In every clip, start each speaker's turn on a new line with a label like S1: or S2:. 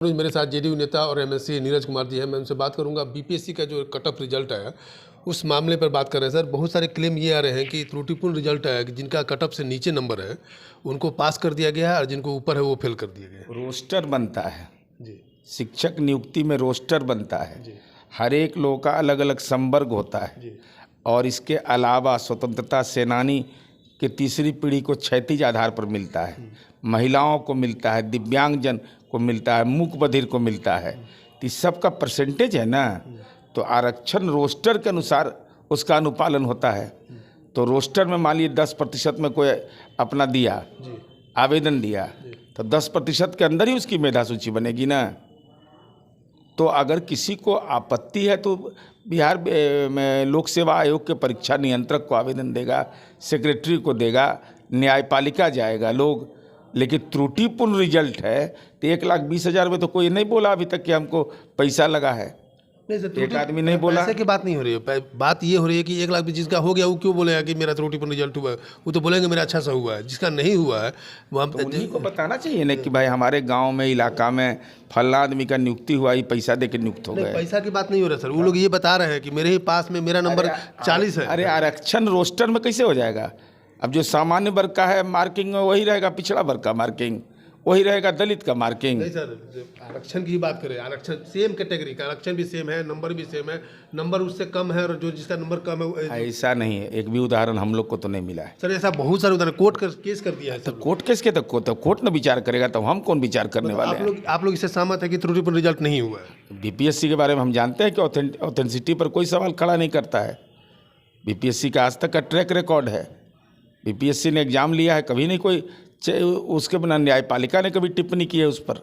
S1: मेरे साथ जेडीयू नेता और एमएलसी नीरज कुमार जी हैं। मैं उनसे बात करूंगा। बीपीएससी का जो कट ऑफ रिजल्ट आया उस मामले पर बात कर रहे हैं। सर, बहुत सारे क्लेम ये आ रहे हैं कि त्रुटिपूर्ण रिजल्ट आया कि जिनका कट ऑफ से नीचे नंबर है उनको पास कर दिया गया है और जिनको ऊपर है वो फेल कर दिया गया है।
S2: रोस्टर बनता है
S1: जी
S2: शिक्षक नियुक्ति में, रोस्टर बनता है।
S1: जी
S2: हर एक लोग का अलग अलग संवर्ग होता है
S1: जी
S2: और इसके अलावा स्वतंत्रता सेनानी के तीसरी पीढ़ी को क्षैतिज आधार पर मिलता है, महिलाओं को मिलता है, दिव्यांगजन को मिलता है, मूक बधिर को मिलता है। तो इस सब का परसेंटेज है ना, तो आरक्षण रोस्टर के अनुसार उसका अनुपालन होता है। तो रोस्टर में मान लीजिए 10% में कोई अपना दिया, आवेदन दिया, तो 10% के अंदर ही उसकी मेधा सूची बनेगी ना। तो अगर किसी को आपत्ति है तो बिहार में लोक सेवा आयोग के परीक्षा नियंत्रक को आवेदन देगा, सेक्रेटरी को देगा, न्यायपालिका जाएगा लोग। लेकिन त्रुटिपूर्ण रिजल्ट है तो 1,20,000 में तो कोई नहीं बोला अभी तक कि हमको पैसा लगा है।
S1: नहीं सर,
S2: एक आदमी नहीं बोला।
S1: पैसे की बात नहीं हो रही है। बात ये हो रही है कि 1,00,000 जिसका हो गया वो क्यों बोलेगा कि मेरा त्रुटिपूर्ण रिजल्ट हुआ है? वो तो बोलेंगे मेरा अच्छा सा हुआ है। जिसका नहीं हुआ है वो हम
S2: तो उन्हीं को बताना चाहिए ना कि भाई हमारे गांव में, इलाका में फलाना आदमी का नियुक्ति हुआ, ये पैसा दे के नियुक्त हो गए।
S1: पैसा की बात नहीं हो रहा सर। वो लोग ये बता रहे हैं कि मेरे ही पास में मेरा नंबर 40 है।
S2: अरे आरक्षण रोस्टर में कैसे हो जाएगा? अब जो सामान्य वर्ग का है मार्किंग वही रहेगा, पिछड़ा वर्ग का मार्किंग वही रहेगा, दलित का मार्किंग।
S1: नहीं सर, आरक्षण की ही बात करें। आरक्षण सेम कैटेगरी का आरक्षण भी सेम है, नंबर भी सेम है, नंबर उससे कम है और जो जिसका नंबर कम है
S2: ऐसा नहीं है। एक भी उदाहरण हम लोग को तो नहीं मिला है
S1: सर। ऐसा बहुत सारे उदाहरण कोर्ट केस कर दिया है।
S2: तो कोर्ट केस के तो कोर्ट न विचार करेगा, तो हम कौन विचार करने वाले हैं?
S1: आप लोग इससे सहमत है कि त्रुटिपूर्ण रिजल्ट नहीं हुआ है?
S2: बीपीएससी के बारे में हम जानते हैं कि ऑथेंटिसिटी पर कोई सवाल खड़ा नहीं करता है। बीपीएससी का आज तक का ट्रैक रिकॉर्ड है। बीपीएससी ने एग्जाम लिया है, कभी नहीं कोई उसके बिना न्यायपालिका ने कभी टिप्पणी की है उस पर।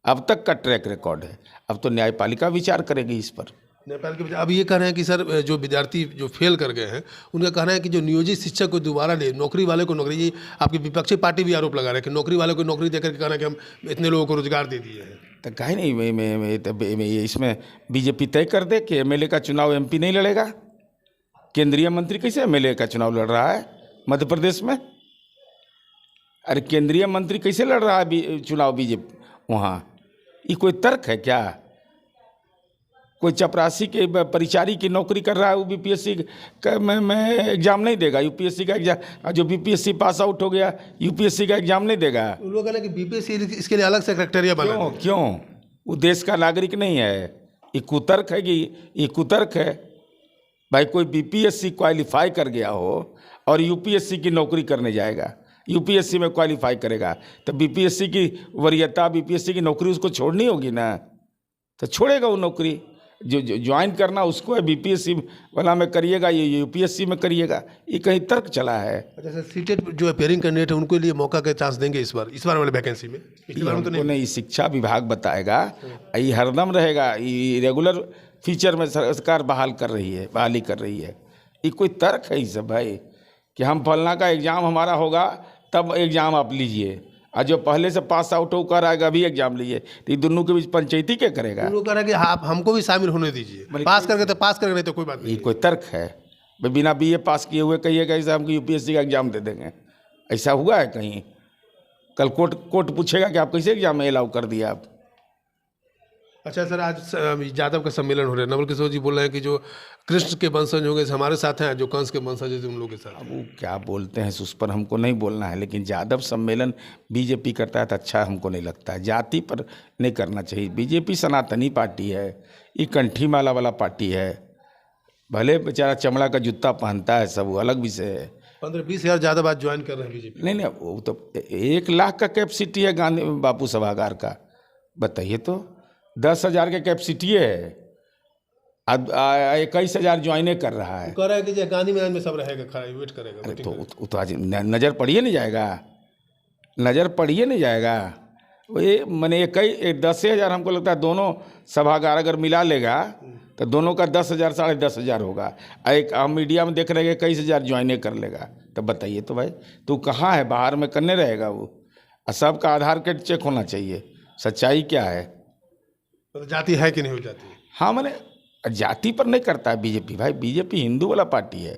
S2: अब तक का ट्रैक रिकॉर्ड है। अब तो न्यायपालिका विचार करेगी इस पर।
S1: न्यायपालिका अब ये कह रहे हैं कि सर जो विद्यार्थी जो फेल कर गए हैं उनका कहना है कि जो नियोजित शिक्षक को दोबारा ले, नौकरी वाले को नौकरी, ये आपकी विपक्षी पार्टी भी आरोप लगा रहे हैं कि नौकरी वाले को नौकरी देकर के कहना है कि हम इतने लोगों को रोजगार दे दिए हैं।
S2: तो कहीं नहीं, इसमें बीजेपी तय कर दे कि एमएलए का चुनाव एमपी नहीं लड़ेगा। केंद्रीय मंत्री कैसे एमएलए का चुनाव लड़ रहा है मध्य प्रदेश में? अरे केंद्रीय मंत्री कैसे लड़ रहा है चुनाव बीजेपी वहाँ? ये कोई तर्क है क्या? कोई चपरासी के परिचारी की नौकरी कर रहा है वो बीपीएससी में एग्जाम नहीं देगा? यूपीएससी का एग्जाम, जो बीपीएससी पास आउट हो गया यूपीएससी का एग्जाम नहीं देगा?
S1: उन लोगों ने कि बीपीएससी इसके लिए अलग से क्राइटेरिया बना।
S2: क्यों? वो देश का नागरिक नहीं है? ये कुतर्क है कि ये कुतर्क है? भाई कोई बीपीएससी क्वालिफाई कर गया हो और यूपीएससी की नौकरी करने जाएगा, यूपीएससी में क्वालिफाई करेगा, तो बीपीएससी की वरीयता, बीपीएससी की नौकरी उसको छोड़नी होगी ना। तो छोड़ेगा वो नौकरी। जो ज्वाइन करना उसको है, बीपीएससी वाला में करिएगा, ये यूपीएससी में करिएगा। ये कहीं तर्क चला है? अच्छा
S1: सर, सीटेट जो अपेयरिंग कैंडिडेट है उनके लिए मौका का चांस देंगे इस बार वाले वैकेंसी में?
S2: तो नहीं, शिक्षा विभाग बताएगा। ये हरदम रहेगा, ये रेगुलर फीचर में सरकार बहाली कर रही है। ये कोई तर्क है इस भाई कि हम फलना का एग्ज़ाम हमारा होगा तब एग्ज़ाम आप लीजिए, और जो पहले से पास आउट होकर आएगा अभी एग्जाम लीजिए? तो ये दोनों के बीच पंचायती क्या करेगा?
S1: वो कह रहा है कि आप हमको भी शामिल होने दीजिए, पास करके तो पास करके, नहीं तो कोई बात नहीं।
S2: ये कोई तर्क है? बिना बीए पास किए हुए कहिएगा ऐसा हमको यूपीएससी का एग्जाम दे देंगे? ऐसा हुआ है कहीं? कल कोर्ट पूछेगा कि आप कैसे एग्जाम में अलाउ कर दिया आप?
S1: अच्छा सर, आज यादव का सम्मेलन हो रहा है। नवल किशोर जी बोल रहे हैं कि जो कृष्ण के वंशज होंगे हमारे साथ हैं, जो कंस के वंशज हैं उन लोगों के साथ।
S2: अब वो क्या बोलते हैं उस पर हमको नहीं बोलना है, लेकिन यादव सम्मेलन बीजेपी करता है तो अच्छा हमको नहीं लगता है। जाति पर नहीं करना चाहिए। बीजेपी सनातनी पार्टी है, ये कंठी माला वाला पार्टी है। भले बेचारा चमड़ा का जूता पहनता है, सब वो अलग विषय है।
S1: 15-20 हज़ार ज़्यादा बात ज्वाइन कर रहे हैं बीजेपी।
S2: नहीं, वो तो 1 लाख का कैपेसिटी है गांधी बापू सभागार का। बताइए तो 10,000 के कैपेसिटी है, अब 21,000 ज्वाइने कर रहा है।
S1: कह रहा है कि गांधी मैदान में सब रहेगा, खड़ा वेट करेगा।
S2: अरे तो आज नज़र पड़िए नहीं जाएगा, नज़र पड़िए नहीं जाएगा। वो ये मैंने 10,000 हमको लगता है दोनों सभागार अगर मिला लेगा तो दोनों का 10,000 10,500 होगा। एक हम मीडिया में देख रहे हैं 21,000 ज्वाइने कर लेगा। तो बताइए तो भाई, तू कहाँ है? बाहर में करने रहेगा वो? सबका आधार कार्ड चेक होना चाहिए। सच्चाई क्या है?
S1: तो जाति है कि नहीं हो जाती?
S2: हाँ, मैंने जाति पर नहीं करता है बीजेपी। भाई बीजेपी हिंदू वाला पार्टी है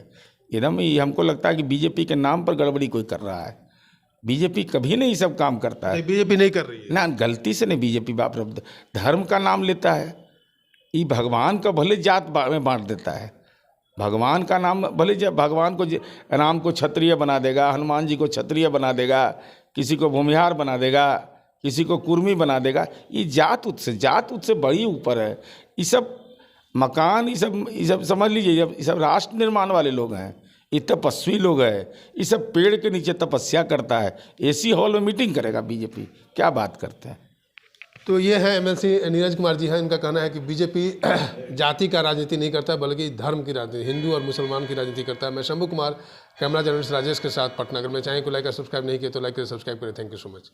S2: एकदम। ही हमको लगता है कि बीजेपी के नाम पर गड़बड़ी कोई कर रहा है। बीजेपी कभी नहीं सब काम करता है
S1: बीजेपी नहीं कर रही है।
S2: ना, गलती से नहीं। बीजेपी बाप रे, धर्म का नाम लेता है, ये भगवान का भले जात में बांट देता है। भगवान का नाम भले भगवान को राम को क्षत्रिय बना देगा, हनुमान जी को क्षत्रिय बना देगा, किसी को भूमिहार बना देगा, किसी को कुर्मी बना देगा। ये जात उत से बड़ी ऊपर है। ये सब मकान, ये सब समझ लीजिए, ये सब राष्ट्र निर्माण वाले लोग हैं, ये तपस्वी लोग हैं। ये सब पेड़ के नीचे तपस्या करता है, एसी हॉल में मीटिंग करेगा बीजेपी। क्या बात करते हैं।
S1: तो ये है एमएलसी नीरज कुमार जी हैं। इनका कहना है कि बीजेपी जाति का राजनीति नहीं करता बल्कि धर्म की राजनीति, हिंदू और मुसलमान की राजनीति करता है। मैं शंभू कुमार, कैमरा जर्नलिस्ट राजेश के साथ पटना। अगर मैं चैनल को लाइक और सब्सक्राइब नहीं किया तो लाइक करें, सब्सक्राइब करें। Thank you so much.